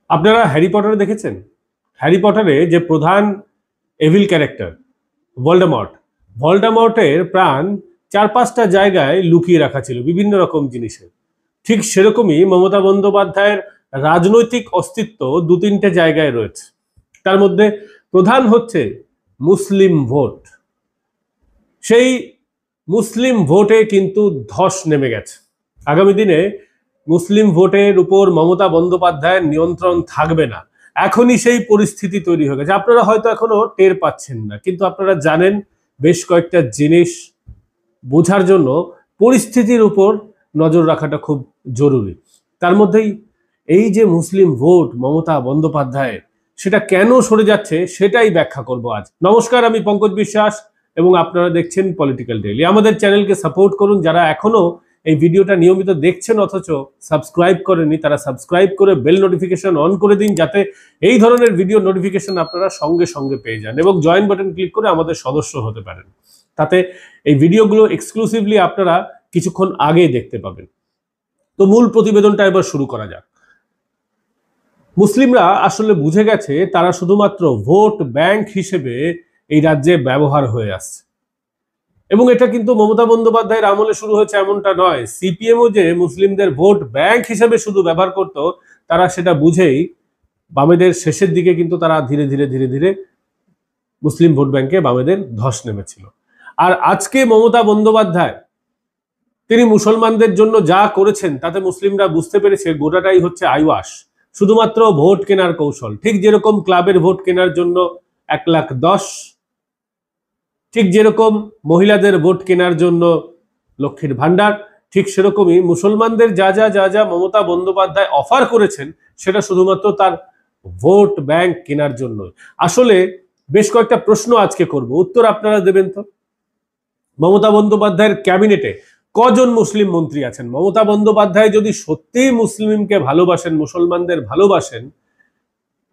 আপনারা Harry Potter দেখেছেন? Harry পটারে যে প্রধান এভিল ক্যারেক্টার ভোল্ডেমর্ট, ভোল্ডেমর্টের প্রাণ 4-5টা জায়গায় লুকিয়ে রাখা ছিল বিভিন্ন রকম জিনিসের। ঠিক সেরকমই মমতা বন্দ্যোপাধ্যায়ের রাজনৈতিক অস্তিত্ব 2-3টে জায়গায় রয়েছে। তার মধ্যে প্রধান হচ্ছে মুসলিম ভোট। সেই মুসলিম ভোটে কিন্তু ধস নেমে গেছে। আগামী দিনে মুসলিম ভোটের উপর মমতা বন্দ্যোপাধ্যায়ের নিয়ন্ত্রণ থাকবে না, এখনই সেই পরিস্থিতি তৈরি হয়ে গেছে। আপনারা হয়তো এখনো টের পাচ্ছেন না, কিন্তু আপনারা জানেন বেশ কয়েকটা জিনিস বোঝার জন্য পরিস্থিতির উপর নজর রাখাটা খুব জরুরি। তার মধ্যেই এই যে মুসলিম ভোট মমতা বন্দ্যোপাধ্যায়ের, সেটা কেন সরে যাচ্ছে সেটাই ব্যাখ্যা করব আজ। নমস্কার, আমি পঙ্কজ বিশ্বাস এবং আপনারা দেখছেন পলিটিক্যাল ডেইলি। আমাদের চ্যানেলকে সাপোর্ট করুন। যারা এখনো এই ভিডিওটা নিয়মিত দেখছেন অথচ সাবস্ক্রাইব করেনি, তারা সাবস্ক্রাইব করে বেল নোটিফিকেশন অন করে দিন, যাতে এই ধরনের ভিডিও নোটিফিকেশন আপনারা সঙ্গে সঙ্গে পেয়ে যান এবং জয়েন বাটন ক্লিক করে আমাদের সদস্য হতে পারেন। তাতে এই ভিডিওগুলো এক্সক্লুসিভলি আপনারা কিছুক্ষণ আগেই দেখতে পাবেন। তো মূল প্রতিবেদনটা এবার শুরু করা যাক। মুসলিমরা আসলে বুঝে গেছে তারা শুধুমাত্র ভোট ব্যাংক হিসেবে এই রাজ্যে ব্যবহার হয়ে আসছে, এবং এটা কিন্তু মমতা বন্দ্যোপাধ্যায়ের আমলে শুরু হয়েছে এমনটা নয়। সিপিএমও যে মুসলিমদের ভোট ব্যাংক হিসেবে শুধু ব্যবহার করত, তারা সেটা বুঝেই বামেদের শেষের দিকে কিন্তু তারা ধীরে ধীরে ধীরে ধীরে মুসলিম ভোট ব্যাংকে বামেদের ধস নেমেছিল। আর আজকে মমতা বন্দ্যোপাধ্যায় তিনি মুসলমানদের জন্য যা করেছেন তাতে মুসলিমরা বুঝতে পেরেছে গোটাটাই হচ্ছে আইওয়াস, শুধুমাত্র ভোট কেনার কৌশল। ঠিক যেরকম ক্লাবের ভোট কেনার জন্য 1,10,000, ঠিক যেরকম মহিলাদের ভোট কেনার জন্য লক্ষ্মীর ভান্ডার, ঠিক সেরকমই মুসলমানদের যা যা যা যা মমতা বন্দ্যোপাধ্যায় অফার করেছেন সেটা শুধুমাত্র তার ভোট ব্যাংক কেনার জন্য। আসলে বেশ কয়েকটা প্রশ্ন আজকে করব, উত্তর আপনারা দেবেন তো। মমতা বন্দ্যোপাধ্যায়ের ক্যাবিনেটে কজন মুসলিম মন্ত্রী আছেন? মমতা বন্দ্যোপাধ্যায় যদি সত্যিই মুসলিমকে ভালোবাসেন, মুসলমানদের ভালোবাসেন,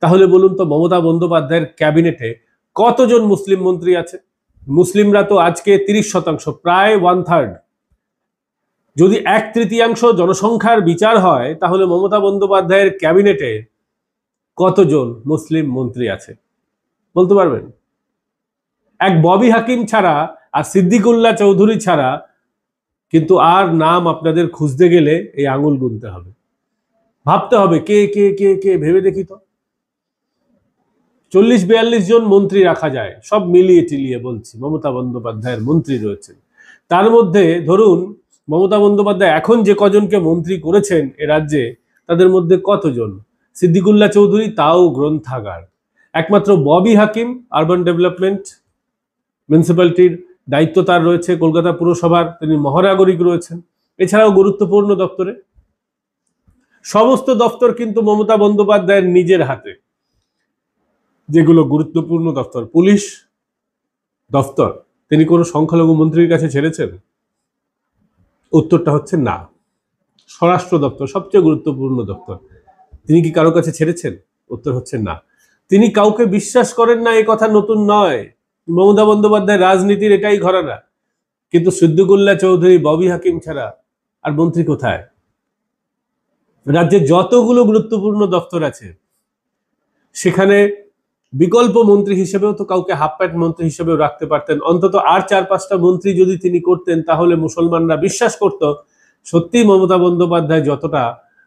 তাহলে বলুন তো মমতা বন্দ্যোপাধ্যায়ের ক্যাবিনেটে কতজন মুসলিম মন্ত্রী আছে? মুসলিমরা তো আজকে 30%, প্রায় 1/3। যদি 1/3 জনসংখ্যার বিচার হয়, তাহলে মমতা বন্দ্যোপাধ্যায়ের ক্যাবিনেটে কতজন মুসলিম মন্ত্রী আছে বলতে পারবেন? এক ববি হাকিম ছাড়া আর সিদ্দিকুল্লাহ চৌধুরী ছাড়া কিন্তু আর নাম আপনাদের খুঁজতে গেলে এই আঙুল গুনতে হবে, ভাবতে হবে কে কে কে কে, ভেবে দেখি তো। 40-42 জন মন্ত্রী রাখা যায়, সব মিলিয়ে টিলিয়ে বলছি মমতা বন্দ্যোপাধ্যায়ের মন্ত্রী রয়েছেন। তার মধ্যে ধরুন মমতা বন্দ্যোপাধ্যায় এখন যে কজনকে মন্ত্রী করেছেন এ রাজ্যে, তাদের মধ্যে কতজন? সিদ্দিকুল্লাহ চৌধুরী তাও গ্রন্থাগার, একমাত্র ববি হাকিম আরবান ডেভেলপমেন্ট মিউনিসিপ্যালিটির দায়িত্ব তার রয়েছে, কলকাতা পুরসভার তিনি মহানাগরিক রয়েছেন। এছাড়াও গুরুত্বপূর্ণ দপ্তরে, সমস্ত দপ্তর কিন্তু মমতা বন্দ্যোপাধ্যায়ের নিজের হাতে। যেগুলো গুরুত্বপূর্ণ দপ্তর, পুলিশ দপ্তর, তিনি কোনো সংখ্যালঘু মন্ত্রীর কাছে ছেড়েছেন? উত্তরটা হচ্ছে না। স্বরাষ্ট্র দপ্তর সবচেয়ে গুরুত্বপূর্ণ দপ্তর, তিনি কি কারো কাছে ছেড়েছেন? উত্তর হচ্ছে না। তিনি কাউকে বিশ্বাস করেন না, এই কথা নতুন নয়। মমতা বন্দ্যোপাধ্যায় রাজনীতির এটাই ঘরানা। কিন্তু সিদ্দিকুল্লাহ চৌধুরী, ববি হাকিম ছাড়া আর মন্ত্রী কোথায়? রাজ্যে যতগুলো গুরুত্বপূর্ণ দপ্তর আছে সেখানে বিকল্প মন্ত্রী হিসেবেও তো কাউকে হাফ প্যান্ট মন্ত্রী হিসেবেও রাখতে পারতেন। অন্তত আর 4-5টা মন্ত্রী যদি তিনি করতেন, তাহলে মুসলমানরা বিশ্বাস করত সত্যি মমতা বন্দ্যোপাধ্যায় যতটা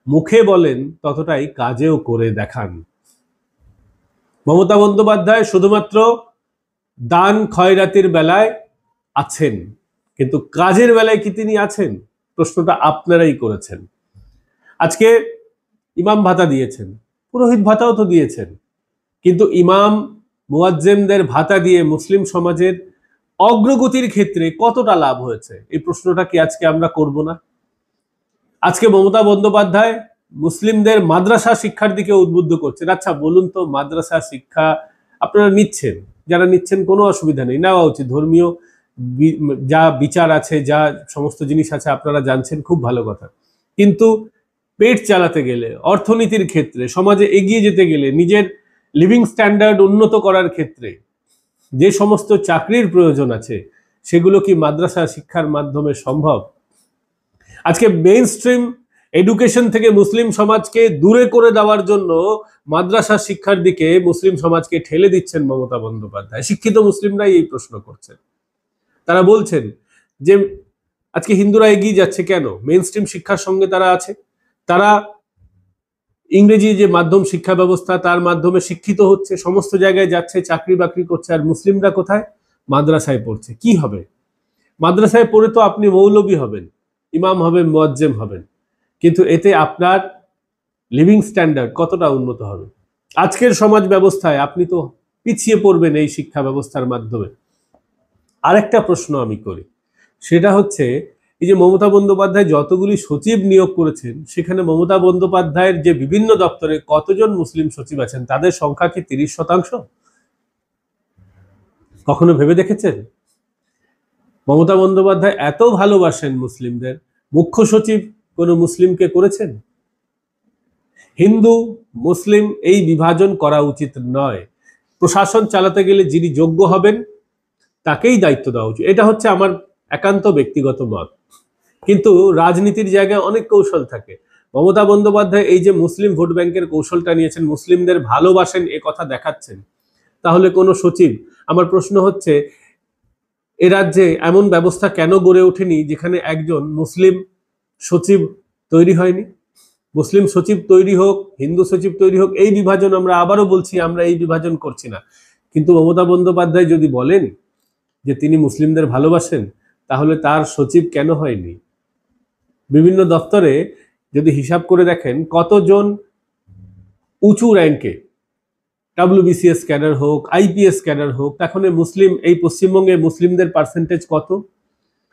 মুখে বলেন ততটাই কাজেও করে দেখান। মমতা বন্দ্যোপাধ্যায় শুধুমাত্র দান খয়রাতির বেলায় আছেন, কিন্তু কাজের বেলায় কি তিনি আছেন? প্রশ্নটা আপনারাই করেছেন। আজকে ইমাম ভাতা দিয়েছেন, পুরোহিত ভাতাও তো দিয়েছেন, কিন্তু ইমাম মুয়াজ্জিনদের ভাতা দিয়ে মুসলিম সমাজের অগ্রগতির ক্ষেত্রে কতটা লাভ হয়েছে, এই প্রশ্নটা কি আজকে আমরা করব না? আজকে মমতা বন্দ্যোপাধ্যায় মুসলিমদের মাদ্রাসা শিক্ষার দিকে উদ্বুদ্ধ করছেন। আচ্ছা বলুন তো, মাদ্রাসা শিক্ষা আপনারা নিচ্ছেন, যারা নিচ্ছেন কোনো অসুবিধা নেই, নেওয়া উচিত। ধর্মীয় যা বিচার আছে, যা সমস্ত জিনিস আছে আপনারা জানছেন, খুব ভালো কথা। কিন্তু পেট চালাতে গেলে, অর্থনীতির ক্ষেত্রে, সমাজে এগিয়ে যেতে গেলে, নিজের লিভিং স্ট্যান্ডার্ড উন্নত করার ক্ষেত্রে যে সমস্ত চাকরির প্রয়োজন আছে, সেগুলো কি মাদ্রাসা শিক্ষার মাধ্যমে সম্ভব? আজকে মেইন স্ট্রিম এডুকেশন থেকে মুসলিম সমাজকে দূরে করে দেওয়ার জন্য মাদ্রাসা শিক্ষার দিকে মুসলিম সমাজকে ঠেলে দিচ্ছেন মমতা বন্দ্যোপাধ্যায়। শিক্ষিত মুসলিমরাই এই প্রশ্ন করছেন। তারা বলছেন যে আজকে হিন্দুরা এগিয়ে যাচ্ছে কেন? মেইন স্ট্রিম শিক্ষার সঙ্গে তারা আছে, তারা ইংরেজি যে মাধ্যম শিক্ষা ব্যবস্থা তার মাধ্যমে শিক্ষিত হচ্ছে, সমস্ত জায়গায় যাচ্ছে, চাকরি বাকরি করছে, আর মুসলিমরা কোথায়? মাদ্রাসায় পড়ছে। কি হবে? মাদ্রাসায় পড়ে তো আপনি মৌলবী হবেন, ইমাম হবেন, মুয়াজ্জেম হবেন, কিন্তু এতে আপনার লিভিং স্ট্যান্ডার্ড কতটা উন্নত হবে? আজকের সমাজ ব্যবস্থায় আপনি তো পিছিয়ে পড়বেন এই শিক্ষা ব্যবস্থার মাধ্যমে। আরেকটা প্রশ্ন আমি করি, সেটা হচ্ছে এই যে মমতা বন্দ্যোপাধ্যায় যতগুলি সচিব নিয়োগ করেছেন, সেখানে মমতা বন্দ্যোপাধ্যায়ের যে বিভিন্ন দপ্তরে কতজন মুসলিম সচিব আছেন তাদের সংখ্যা কি 30%? কখনো ভেবে দেখেছেন? মমতা বন্দ্যোপাধ্যায় এত ভালোবাসেন মুসলিমদের, মুখ্য সচিব কোন মুসলিমকে করেছেন? হিন্দু মুসলিম এই বিভাজন করা উচিত নয়। প্রশাসন চালাতে গেলে যিনি যোগ্য হবেন তাকেই দায়িত্ব দেওয়া উচিত। এটা হচ্ছে আমার একান্ত ব্যক্তিগত মত। কিন্তু রাজনীতির জায়গায় অনেক কৌশল থাকে। মমতা বন্দ্যোপাধ্যায় এই যে মুসলিম ভোট ব্যাংকের কৌশলটা নিয়েছেন, মুসলিমদের ভালোবাসেন এ কথা দেখাচ্ছেন, তাহলে কোনো সচিব, আমার প্রশ্ন হচ্ছে এ রাজ্যে এমন ব্যবস্থা কেন গড়ে ওঠেনি যেখানে একজন মুসলিম সচিব তৈরি হয়নি? মুসলিম সচিব তৈরি হোক, হিন্দু সচিব তৈরি হোক, এই বিভাজন, আমরা আবারও বলছি আমরা এই বিভাজন করছি না, কিন্তু মমতা বন্দ্যোপাধ্যায় যদি বলেন যে তিনি মুসলিমদের ভালোবাসেন, তাহলে তার সচিব কেন হয়নি? বিভিন্ন দপ্তরে যদি হিসাব করে দেখেন কতজন উঁচু র্যাঙ্কে, WBCS ক্যাডার হোক, IPS ক্যাডার হোক, তখন মুসলিম, এই পশ্চিমবঙ্গে মুসলিমদের পার্সেন্টেজ কত?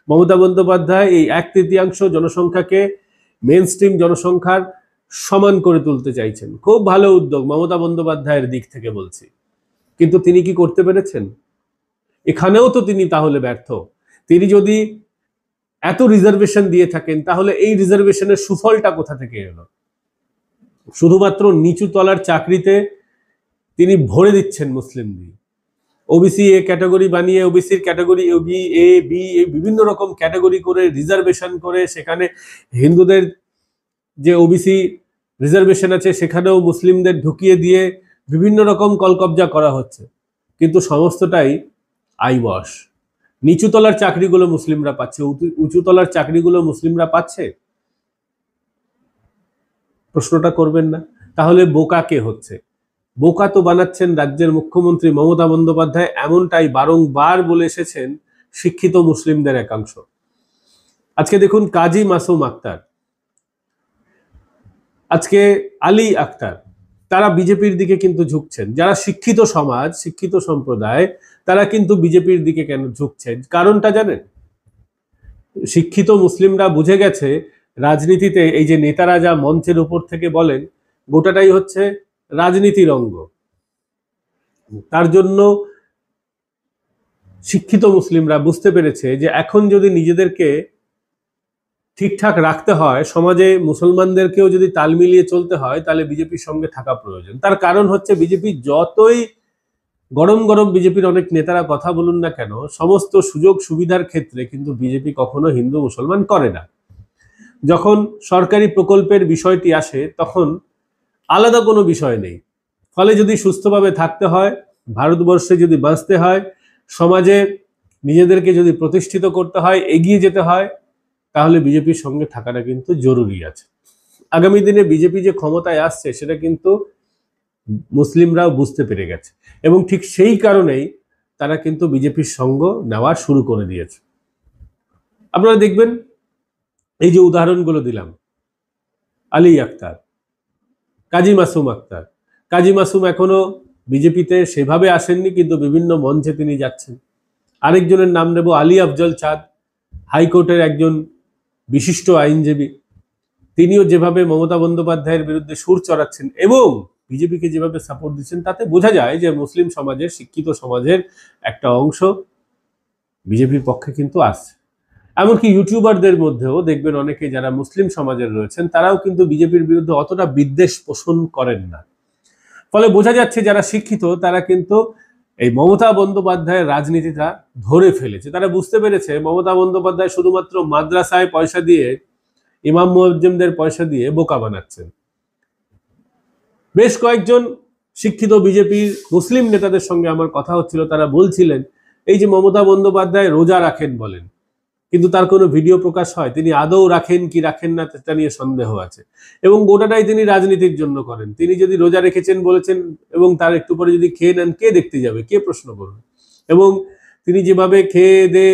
মমতা বন্দ্যোপাধ্যায় এই 1/3 জনসংখ্যাকে মেইন স্ট্রিম জনসংখ্যার সমান করে তুলতে চাইছেন। খুব ভালো উদ্যোগ মমতা বন্দ্যোপাধ্যায়ের দিক থেকে বলছি, কিন্তু তিনি কি করতে পেরেছেন? এখানেও তো তিনি তাহলে ব্যর্থ। তিনি যদি এত রিজার্ভেশন দিয়ে থাকেন, তাহলে এই রিজার্ভেশনের সুফলটা কোথা থেকে এলো? শুধুমাত্র নিচু তলার চাকরিতে তিনি ভরে দিচ্ছেন মুসলিমদের। ওবিসি এ ক্যাটাগরি বানিয়ে, ওবিসির ক্যাটাগরি এ বি বিভিন্ন রকম ক্যাটাগরি করে রিজার্ভেশন করে, সেখানে হিন্দুদের যে ওবিসি রিজার্ভেশন আছে সেখানেও মুসলিমদের ঢুকিয়ে দিয়ে বিভিন্ন রকম কলকবজা করা হচ্ছে, কিন্তু সমস্তটাই আইওয়াশ। নিচুতলার চাকরিগুলো মুসলিমরা পাচ্ছে, উঁচুতলার চাকরিগুলো মুসলিমরা পাচ্ছে? প্রশ্নটা করবেন না? তাহলে বোকা কে হচ্ছে? বোকা তো বানাচ্ছেন রাজ্যের মুখ্যমন্ত্রী মমতা বন্দ্যোপাধ্যায়, এমনটাই বারংবার বলে এসেছেন শিক্ষিত মুসলিমদের একাংশ। আজকে দেখুন কাজী মাসুম আক্তার, আজকে আলী আক্তার, তারা বিজেপির দিকে কিন্তু ঝুঁকছেন। যারা শিক্ষিত সমাজ, শিক্ষিত সম্প্রদায়, তারা কিন্তু বিজেপির দিকে কেন ঝুঁকছেন? কারণটা জানেন? শিক্ষিত মুসলিমরা বুঝে গেছে রাজনীতিতে এই যে নেতারা যা মঞ্চের উপর থেকে বলেন, গোটাটাই হচ্ছে রাজনীতির অঙ্গ। তার জন্য শিক্ষিত মুসলিমরা বুঝতে পেরেছে যে এখন যদি নিজেদেরকে ঠিকঠাক রাখতে হয়, সমাজে মুসলমানদেরকেও যদি তাল মিলিয়ে চলতে হয়, তাহলে বিজেপির সঙ্গে থাকা প্রয়োজন। তার কারণ হচ্ছে বিজেপি যতই গরম গরম বিজেপির অনেক নেতারা কথা বলুন না কেন, সমস্ত সুযোগ সুবিধার ক্ষেত্রে কিন্তু বিজেপি কখনো হিন্দু মুসলমান করে না। যখন সরকারি প্রকল্পের বিষয়টি আসে তখন আলাদা কোনো বিষয় নেই। ফলে যদি সুস্থভাবে থাকতে হয়, ভারতবর্ষে যদি বাঁচতে হয়, সমাজে নিজেদেরকে যদি প্রতিষ্ঠিত করতে হয়, এগিয়ে যেতে হয়, তাহলে বিজেপির সঙ্গে থাকাটা কিন্তু জরুরি আছে। আগামী দিনে বিজেপি যে ক্ষমতায় আসছে সেটা কিন্তু মুসলিমরাও বুঝতে পেরে গেছে, এবং ঠিক সেই কারণেই তারা কিন্তু বিজেপির সঙ্গ নেওয়া শুরু করে দিয়েছে। আপনারা দেখবেন এই যে উদাহরণগুলো দিলাম, আলী আক্তার, কাজী মাসুম আক্তার, কাজী মাসুম এখনো বিজেপিতে সেভাবে আসেননি, কিন্তু বিভিন্ন মঞ্চে তিনি যাচ্ছেন। আরেকজনের নাম নেব আলী আফজল চাঁদ, হাইকোর্টের একজন বিশিষ্ট আইনজীবী। তিনিও যেভাবে মমতা বন্দ্যোপাধ্যায়ের বিরুদ্ধে সুর চড়াচ্ছেন এবং বিজেপিকে যেভাবে সাপোর্ট দিচ্ছেন, তাতে বোঝা যায় যে মুসলিম সমাজের, শিক্ষিত সমাজের একটা অংশ বিজেপির পক্ষে কিন্তু আসছে। এমনকি ইউটিউবারদের মধ্যেও দেখবেন অনেকে যারা মুসলিম সমাজের রয়েছেন, তারাও কিন্তু বিজেপির বিরুদ্ধে অতটা বিদ্বেষ পোষণ করেন না। ফলে বোঝা যাচ্ছে যারা শিক্ষিত তারা কিন্তু এই মমতা বন্দ্যোপাধ্যায়ের রাজনীতিটা ধরে ফেলেছে। তারা বুঝতে পেরেছে মমতা বন্দ্যোপাধ্যায় শুধুমাত্র মাদ্রাসায় পয়সা দিয়ে ইমাম মুয়াজ্জিমদের পয়সা দিয়ে বোকা বানাচ্ছেন। বেশ কয়েকজন শিক্ষিত বিজেপির মুসলিম নেতাদের সঙ্গে আমার কথা হচ্ছিল, তারা বলছিলেন এই যে মমতা বন্দ্যোপাধ্যায় রোজা রাখেন বলেন, কিন্তু তার কোনো ভিডিও প্রকাশ হয়, তিনি আদৌ রাখেন কি রাখেন না সেটা নিয়ে সন্দেহ আছে, এবং গোটাটাই তিনি রাজনীতির জন্য করেন। তিনি যদি রোজা রেখেছেন বলেছেন এবং তার একটু পরে যদি খেয়ে নেন, কে দেখতে যাবে, কে প্রশ্ন করবে? এবং তিনি যেভাবে খেয়ে দে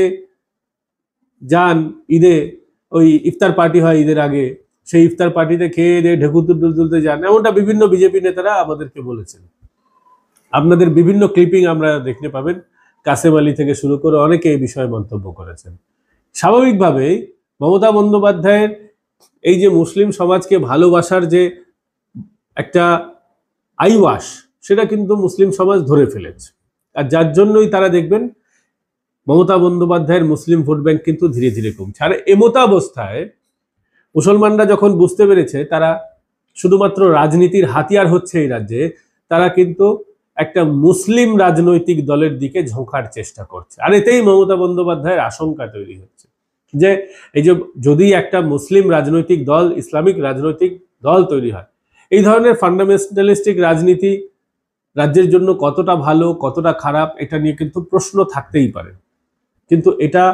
যান ঈদে, ওই ইফতার পার্টি হয় ঈদের আগে, সেই ইফতার পার্টিতে খেয়ে দিয়ে ঢেকুর তুলতে যান, এমনটা বিভিন্ন বিজেপি নেতারা আমাদেরকে বলেছেন। আপনাদের বিভিন্ন ক্লিপিং আমরা দেখতে পাবেন, কাসেম আলী থেকে শুরু করে অনেকে এই বিষয়ে মন্তব্য করেছেন। স্বাভাবিকভাবেই মমতা বন্দ্যোপাধ্যায়ের এই যে মুসলিম সমাজকে ভালোবাসার যে একটা আইওয়াস, সেটা কিন্তু মুসলিম সমাজ ধরে ফেলেছে, আর যার জন্যই তারা দেখবেন মমতা বন্দ্যোপাধ্যায়ের মুসলিম ভোট ব্যাংক কিন্তু ধীরে ধীরে কমছে। আর এমতাবস্থায় মুসলমানরা যখন বুঝতে পেরেছে তারা শুধুমাত্র রাজনীতির হাতিয়ার হচ্ছে এই রাজ্যে, তারা কিন্তু একটা মুসলিম রাজনৈতিক দলের দিকে ঝোঁকার চেষ্টা করছে। আর এতেই মমতা বন্দ্যোপাধ্যায়ের আশঙ্কা তৈরি হচ্ছে যে এই যে যদি একটা মুসলিম রাজনৈতিক দল, ইসলামিক রাজনৈতিক দল তৈরি হয়, এই ধরনের ফান্ডামেন্টালিস্টিক রাজনীতি রাজ্যের জন্য কতটা ভালো কতটা খারাপ এটা নিয়ে কিন্তু প্রশ্ন থাকতেই পারে। কিন্তু এটা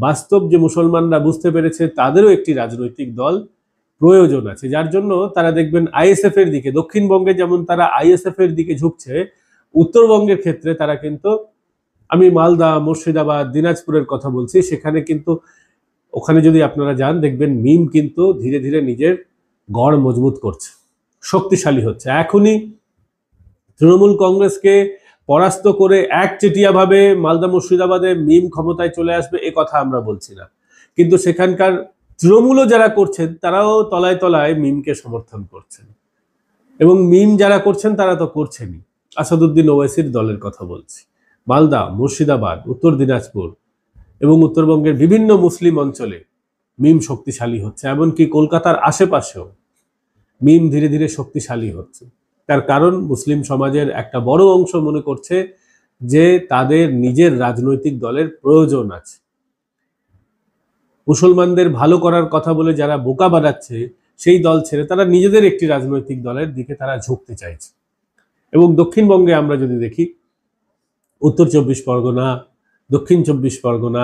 বাস্তব যে মুসলমানরা বুঝতে পেরেছে তাদেরও একটি রাজনৈতিক দল প্রয়োজন আছে, যার জন্য তারা দেখবেন আইএসএফ এর দিকে, দক্ষিণবঙ্গে যেমন তারা আইএসএফ এর দিকে ঝুঁকছে, উত্তরবঙ্গের ক্ষেত্রে তারা কিন্তু, আমি মালদা, মুর্শিদাবাদ, দিনাজপুরের কথা বলছি, সেখানে কিন্তু ওখানে যদি আপনারা যান দেখবেন মিম কিন্তু ধীরে ধীরে নিজের গড় মজবুত করছে, শক্তিশালী হচ্ছে। এখনই তৃণমূল কংগ্রেসকে পরাস্ত করে একচেটিয়াভাবে মালদা মুর্শিদাবাদে মিম ক্ষমতায় চলে আসবে এ কথা আমরা বলছি না, কিন্তু সেখানকার তৃণমূলও যারা করছেন তারাও তলায় তলায় মিমকে সমর্থন করছেন, এবং মিম যারা করছেন তারা তো করছেনই। আসাদুদ্দিন ওয়াইসির দলের কথা বলছি। মালদা, মুর্শিদাবাদ, উত্তর দিনাজপুর এবং উত্তরবঙ্গের বিভিন্ন মুসলিম অঞ্চলে মিম শক্তিশালী হচ্ছে, এমনকি কলকাতার আশেপাশেও মিম ধীরে ধীরে শক্তিশালী হচ্ছে। তার কারণ মুসলিম সমাজের একটা বড় অংশ মনে করছে যে তাদের নিজের রাজনৈতিক দলের প্রয়োজন আছে। মুসলমানদের ভালো করার কথা বলে যারা বোকা বানাচ্ছে সেই দল ছেড়ে তারা নিজেদের একটি রাজনৈতিক দলের দিকে তারা ঝুঁকতে চাইছে। এবং দক্ষিণবঙ্গে আমরা যদি দেখি, উত্তর 24 পরগনা, দক্ষিণ 24 পরগনা,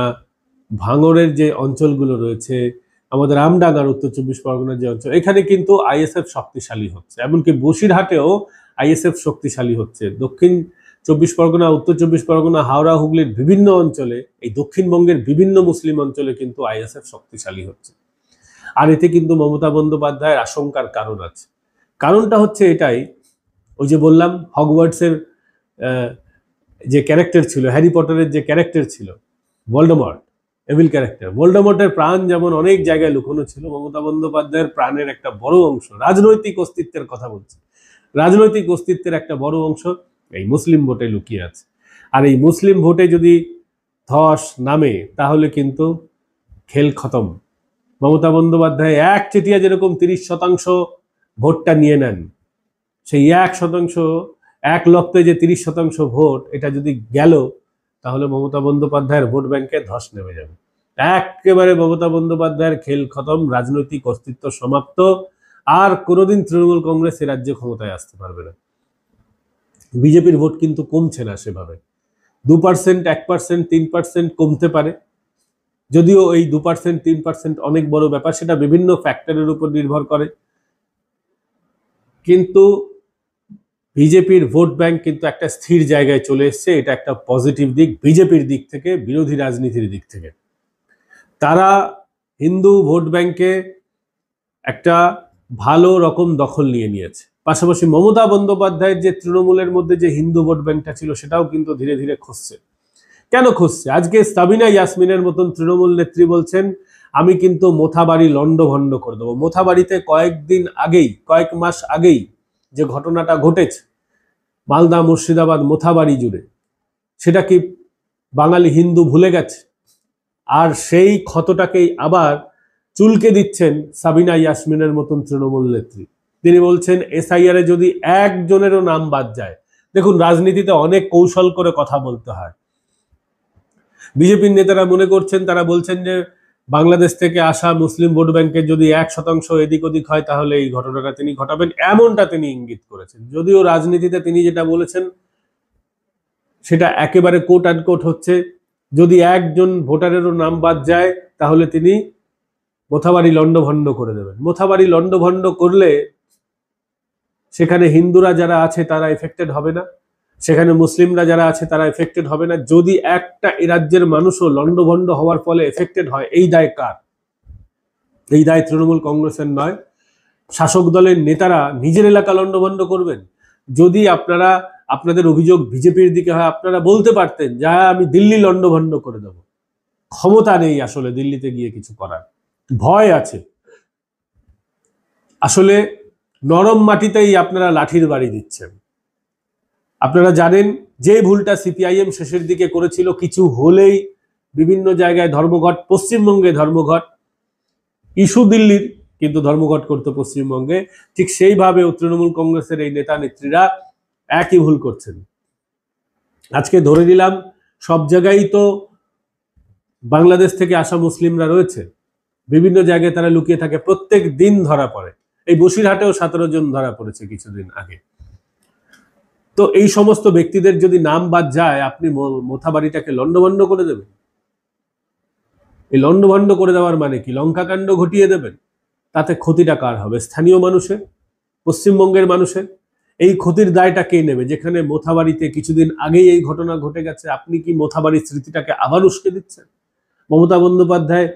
ভাঙড়ের যে অঞ্চলগুলো রয়েছে, আমাদের আমডাঙ্গার উত্তর 24 পরগনার যে অঞ্চল, এখানে কিন্তু আইএসএফ শক্তিশালী হচ্ছে, এমনকি বসিরহাটেও আইএসএফ শক্তিশালী হচ্ছে। দক্ষিণ 24 পরগনা, উত্তর 24 পরগনা, হাওড়া, হুগলির বিভিন্ন অঞ্চলে, এই দক্ষিণবঙ্গের বিভিন্ন মুসলিম অঞ্চলে কিন্তু আইএসএফ শক্তিশালী হচ্ছে। আর এতে কিন্তু মমতা বন্দ্যোপাধ্যায়ের আশঙ্কার কারণ আছে। কারণটা হচ্ছে এটাই, ওই যে বললাম হগওয়ার্টসের যে ক্যারেক্টার ছিল, হ্যারি পটারের যে ক্যারেক্টার ছিল ভলডেমর্ট, এভিল ক্যারেক্টার, ভলডেমর্টের প্রাণ যেমন অনেক জায়গায় লুকোনো ছিল, মমতা বন্দ্যোপাধ্যায়ের প্রাণের একটা বড় অংশ, রাজনৈতিক অস্তিত্বের কথা বলছি, রাজনৈতিক অস্তিত্বের একটা বড় অংশ এই মুসলিম ভোটে লুকিয়ে আছে। আর এই মুসলিম ভোটে যদি ধস নামে তাহলে কিন্তু খেল খতম। মমতা বন্দ্যোপাধ্যায় একচেটিয়া যেরকম 30% ভোটটা নিয়ে নেন, সেই 1%, এক লক্ষে যে 30% ভোট, এটা যদি গেল তাহলে মমতা বন্দ্যোপাধ্যায়ের ভোট ব্যাংকে ধস নেমে যাবে। একেবারে মমতা বন্দ্যোপাধ্যায়ের খেল খতম, রাজনৈতিক অস্তিত্ব সমাপ্ত, আর কোনোদিন তৃণমূল কংগ্রেস এ রাজ্যে ক্ষমতায় আসতে পারবে না। বিজেপির ভোট কিন্তু কমছে না সেভাবে, 2%, 1%, 3% কমতে পারে, যদিও এই 2%, 3% অনেক বড় ব্যাপার, সেটা বিভিন্ন ফ্যাক্টরের উপর নির্ভর করে, কিন্তু বিজেপির ভোট ব্যাংক কিন্তু একটা স্থির জায়গায় চলে এসছে। এটা একটা পজিটিভ দিক বিজেপির দিক থেকে, বিরোধী রাজনীতির দিক থেকে। তারা হিন্দু ভোট ব্যাংকে একটা ভালো রকম দখল নিয়ে নিয়েছে। পাশাপাশি মমতা বন্দ্যোপাধ্যায়ের যে তৃণমূলের মধ্যে যে হিন্দু ভোট ব্যাংকটা ছিল সেটাও কিন্তু ধীরে ধীরে খসছে। কেন খসছে? আজকে সাবিনা ইয়াসমিনের মতন তৃণমূল নেত্রী বলছেন আমি কিন্তু মোথাবাড়ি লন্ডভন্ড করে দেবো। মোথাবাড়িতে কয়েক মাস আগেই যে ঘটনাটা ঘটেছে মালদা, মুর্শিদাবাদ, মোথাবাড়ি জুড়ে, সেটা কি বাঙালি হিন্দু ভুলে গেছে? আর সেই ক্ষতটাকেই আবার চুলকে দিচ্ছেন সাবিনা ইয়াসমিনের মতন তৃণমূল নেত্রী। তিনি বলছেন এসআইআর এ যদি একজনেরও নাম বাদ যায়, দেখুন রাজনীতিতে অনেক কৌশল করে কথা বলতে হয়। বিজেপির নেতারা মনে করছেন, তারা বলছেন যে বাংলাদেশ থেকে আসা মুসলিম ভোট ব্যাংকের যদি 1% এদিক ওদিক হয় তাহলে এই ঘটনাটা তিনি ঘটাবেন, এমনটা তিনি ইঙ্গিত করেছেন। যদিও রাজনীতিতে তিনি যেটা বলেছেন সেটা একেবারে কোট অ্যান্ড কোট হচ্ছে, যদি একজন ভোটারেরও নাম বাদ যায় তাহলে তিনি মোথাবাড়ি লন্ডভন্ড করে দেবেন। মোথাবাড়ি লন্ডভন্ড করলে সেখানে হিন্দুরা যারা আছে তারা এফেক্টেড হবে না, সেখানে মুসলিমরা যারা আছে তারা এফেক্টেড হবে না। যদি একটা এই রাজ্যের মানুষও লন্ডভন্ড হওয়ার ফলে এফেক্টেড হয়, এই দায় কার? এই দায় তৃণমূল কংগ্রেসের নয়। শাসক দলের নেতারা নিজের এলাকা লন্ডভন্ড করবেন। যদি আপনাদের অভিযোগ বিজেপির দিকে হয়, আপনারা বলতে পারতেন যা আমি দিল্লি লন্ডভন্ড করে দেব। ক্ষমতা নেই আসলে দিল্লিতে গিয়ে কিছু করার, ভয় আছে। আসলে নরম মাটিতেই আপনারা লাঠির বাড়ি দিচ্ছেন। আপনারা জানেন যে ভুলটা সিপিআইএম শেষের দিকে করেছিল, কিছু হলেই বিভিন্ন জায়গায় ধর্মঘট, পশ্চিমবঙ্গে ধর্মঘট, ইস্যু দিল্লির কিন্তু ধর্মঘট করতো পশ্চিমবঙ্গে, ঠিক সেইভাবে তৃণমূল কংগ্রেসের এই নেতা নেত্রীরা একই ভুল করছেন। আজকে ধরে নিলাম সব জায়গায় তো বাংলাদেশ থেকে আসা মুসলিমরা রয়েছে, বিভিন্ন জায়গায় তারা লুকিয়ে থাকে, প্রত্যেক দিন ধরা পড়ে। এই বসিরহাটেও 17 জন ধরা পড়েছে কিছুদিন আগে। তো এই সমস্ত ব্যক্তিদের যদি নাম বাদ যায়, আপনি মোথাবাড়িটাকে লন্ডভন্ড করে দেবেন। এই লন্ডভন্ড করে দেওয়ার মানে কি? লঙ্কাকাণ্ড ঘটিয়ে দেবেন। তাতে ক্ষতিটা কার হবে? স্থানীয় মানুষের, পশ্চিমবঙ্গের মানুষের। এই ক্ষতির দায়টা কে নেবে? যেখানে মোথাবাড়িতে কিছুদিন আগেই এই ঘটনা ঘটে গেছে, আপনি কি মোথাবাড়ির স্মৃতিটাকে আবার উস্কে দিচ্ছেন? মমতা বন্দ্যোপাধ্যায়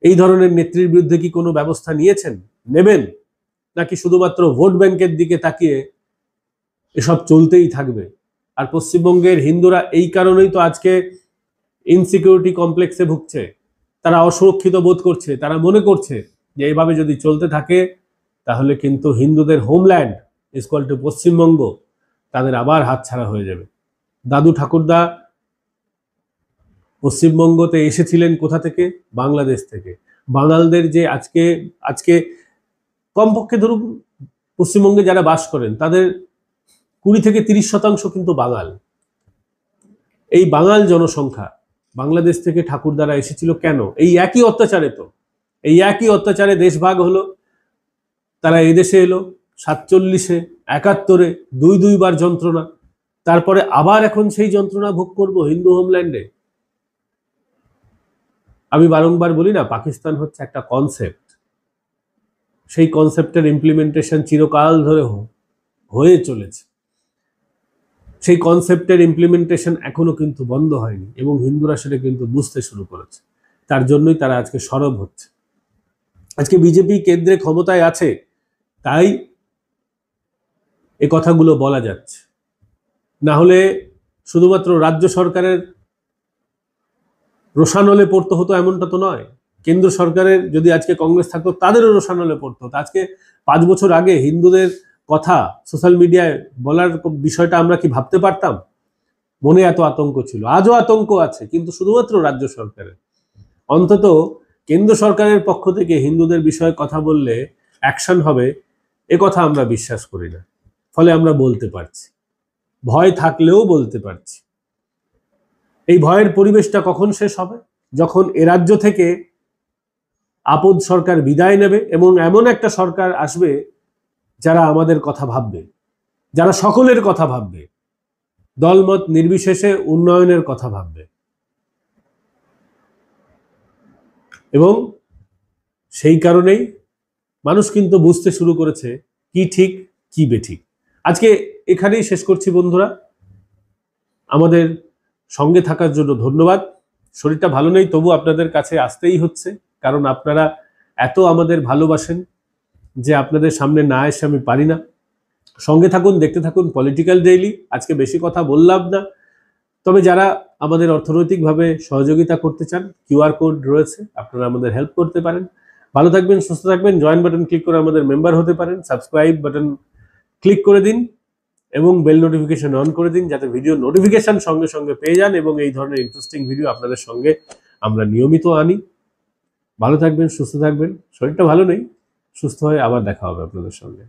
এই ধরনের নেত্রীর বিরুদ্ধে কি কোনো ব্যবস্থা নিয়েছেন, নেবেন, নাকি শুধুমাত্র ভোট ব্যাংকের দিকে তাকিয়ে এসব চলতেই থাকবে? আর পশ্চিমবঙ্গের হিন্দুরা এই কারণেই তো আজকে ইনসিকিউরিটি কমপ্লেক্সে ভুগছে, তারা অসুরক্ষিত বোধ করছে। তারা মনে করছে যে এইভাবে যদি চলতে থাকে তাহলে কিন্তু হিন্দুদের হোমল্যান্ড ইকুয়াল টু পশ্চিমবঙ্গ তাদের আবার হাতছাড়া হয়ে যাবে। দাদু ঠাকুরদা পশ্চিমবঙ্গতে এসেছিলেন কোথা থেকে? বাংলাদেশ থেকে। বাঙালদের যে আজকে কমপক্ষে ধরুন পশ্চিমবঙ্গে যারা বাস করেন তাদের 20 থেকে 30% কিন্তু বাঙাল। এই বাঙাল জনসংখ্যা বাংলাদেশ থেকে ঠাকুরদারা এসেছিল কেন? এই একই অত্যাচারে তো, এই একই অত্যাচারে দেশভাগ হলো। তারা এদেশে এলো 47-এ, 71-এ, দুইবার যন্ত্রণা, তারপরে আবার এখন সেই যন্ত্রণা ভোগ করবো হিন্দু হোমল্যান্ডে। আমি বারংবার বলি না, পাকিস্তান হচ্ছে একটা কনসেপ্ট, সেই কনসেপ্টের ইমপ্লিমেন্টেশন চিরকাল ধরে হয়ে চলেছে। সেই কনসেপ্টের ইমপ্লিমেন্টেশন এখনো কিন্তু বন্ধ হয়নি এবং হিন্দুরা সেটা কিন্তু বুঝতে শুরু করেছে। তার জন্যই তারা আজকে সরব হচ্ছে। আজকে বিজেপি কেন্দ্রে ক্ষমতায় আছে তাই এ কথাগুলো বলা যাচ্ছে, না হলে শুধুমাত্র রাজ্য সরকারের রোষানলে পড়তে হতো এমনটা তো নয়। কেন্দ্র সরকারের যদি আজকে কংগ্রেস থাকতো তাদেরও রোষানলে পড়তে হতো। আজকে 5 বছর আগে হিন্দুদের কথা সোশ্যাল মিডিয়ায় বলার বিষয়টা আমরা কি ভাবতে পারতাম? মনে এত আতঙ্ক ছিল, আজও আতঙ্ক আছে, কিন্তু শুধুমাত্র রাজ্য সরকারের। অন্তত কেন্দ্র সরকারের পক্ষ থেকে হিন্দুদের বিষয়ে কথা বললে অ্যাকশন হবে, এ কথা আমরা বিশ্বাস করি না। ফলে আমরা বলতে পারছি, ভয় থাকলেও বলতে পারছি। এই ভয়ের পরিবেশটা কখন শেষ হবে? যখন এ রাজ্য থেকে আপদ সরকার বিদায় নেবে এবং এমন একটা সরকার আসবে যারা আমাদের কথা ভাববে, যারা সকলের কথা ভাববে, দলমত নির্বিশেষে উন্নয়নের কথা ভাববে। এবং সেই কারণেই মানুষ কিন্তু বুঝতে শুরু করেছে কি ঠিক কি বেঠিক। আজকে এখানেই শেষ করছি বন্ধুরা। আমাদের সঙ্গে থাকার জন্য ধন্যবাদ। শরীরটা ভালো নেই, তবু আপনাদের কাছে আসতেই হচ্ছে, কারণ আপনারা এত আমাদের ভালোবাসেন যে আপনাদের সামনে না এসে আমি পারি না। সঙ্গে থাকুন, দেখতে থাকুন পলিটিক্যাল ডেইলি। আজকে বেশি কথা বললাম না, তবে যারা আমাদের অর্থনৈতিকভাবে সহযোগিতা করতে চান, কিউআর কোড রয়েছে, আপনারা আমাদের হেল্প করতে পারেন। ভালো থাকবেন, সুস্থ থাকবেন। জয়েন বাটন ক্লিক করে আমাদের মেম্বার হতে পারেন। সাবস্ক্রাইব বাটন ক্লিক করে দিন এবং বেল নোটিফিকেশন অন করে দিন, যাতে ভিডিও নোটিফিকেশন সঙ্গে সঙ্গে পেয়ে যান এবং এই ধরনের ইন্টারেস্টিং ভিডিও আপনাদের সঙ্গে আমরা নিয়মিত আনি। ভালো থাকবেন, সুস্থ থাকবেন। শরীরটা ভালো নেই, সুস্থ হয়ে আবার দেখা হবে আপনাদের সঙ্গে।